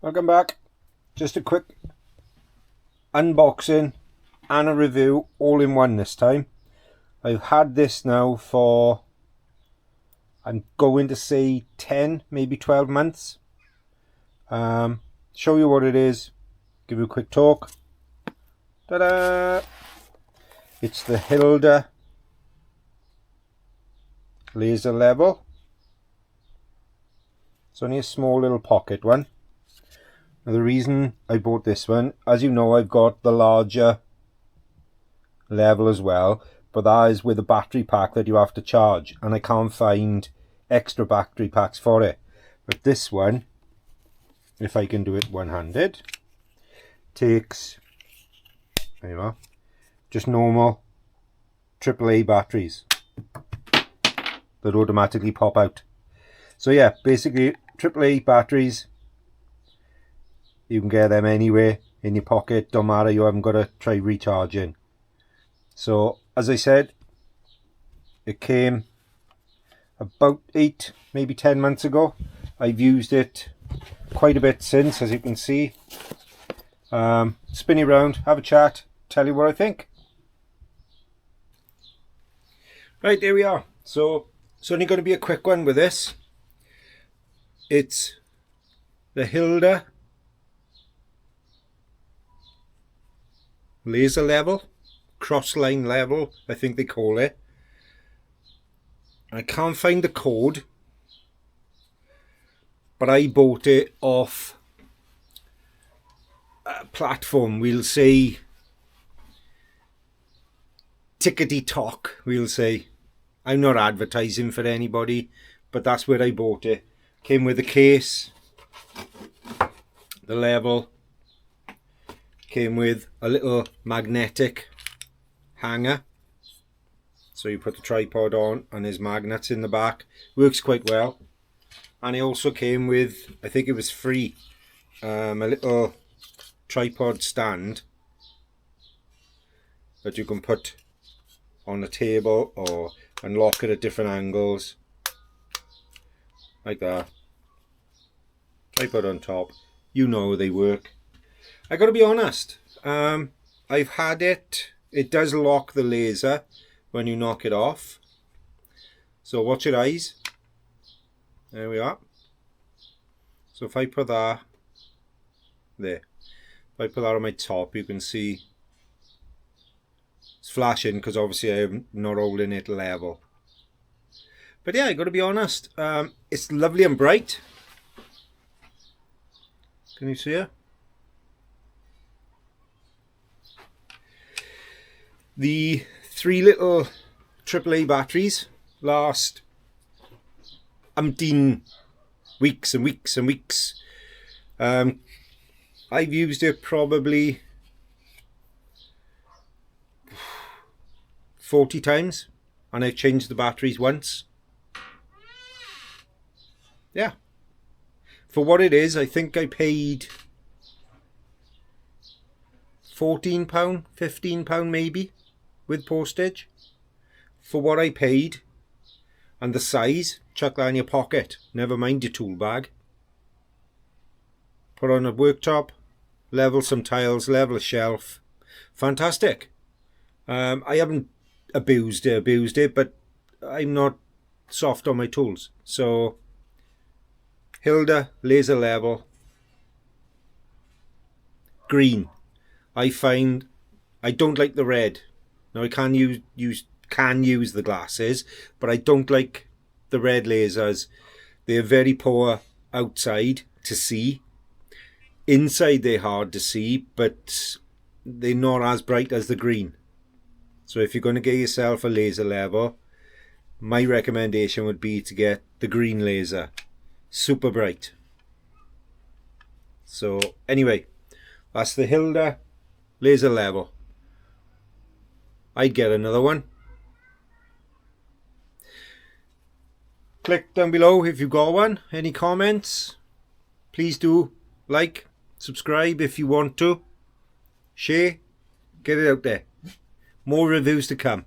Welcome back. Just a quick unboxing and a review all in one this time. I've had this now for, I'm going to say 10, maybe 12 months. Show you what it is, give you a quick talk. Ta-da! It's the Hilka laser level. It's only a small little pocket one. Now the reason I bought this one, as you know, I've got the larger level as well, but that is with a battery pack that you have to charge, and I can't find extra battery packs for it. But this one, if I can do it one-handed, takes, there you are, just normal AAA batteries that automatically pop out. So yeah, basically AAA batteries, you can get them anywhere in your pocket, don't matter, you haven't got to try recharging. So as I said, it came about 8, maybe 10 months ago. I've used it quite a bit since, as you can see. Spin it around, have a chat, tell you what I think. Right, there we are. So it's only going to be a quick one with this. It's the Hilka laser level, cross-line level, I think they call it. I can't find the code, but I bought it off a platform, we'll say Tickety Talk, we'll say. I'm not advertising for anybody, but that's where I bought it. Came with the case, the level, came with a little magnetic hanger, so you put the tripod on and there's magnets in the back. Works quite well. And it also came with, I think it was free, a little tripod stand that you can put on the table or unlock it at different angles, like that. Tripod on top, you know they work. I gotta be honest, I've had it, it does lock the laser when you knock it off. So watch your eyes. There we are. So if I put that there, if I put that on my top, you can see it's flashing because obviously I'm not holding it level. But yeah, I gotta be honest, it's lovely and bright. Can you see it? The 3 little AAA batteries last umpteen weeks and weeks and weeks. I've used it probably 40 times and I've changed the batteries once. Yeah. For what it is, I think I paid £14, £15 maybe, with postage. For what I paid and the size, chuck that in your pocket, never mind your tool bag. Put on a worktop, level some tiles, level a shelf. Fantastic. I haven't abused it, but I'm not soft on my tools. So Hilka laser level, green. I find I don't like the red. Now I can use the glasses, but I don't like the red lasers. They're very poor outside to see. Inside they're hard to see, but they're not as bright as the green. So if you're going to get yourself a laser level, my recommendation would be to get the green laser. Super bright. So anyway, that's the Hilka laser level. I'd get another one. Click down below if you've got one. Any comments? Please do like, subscribe if you want to. Share, get it out there. More reviews to come.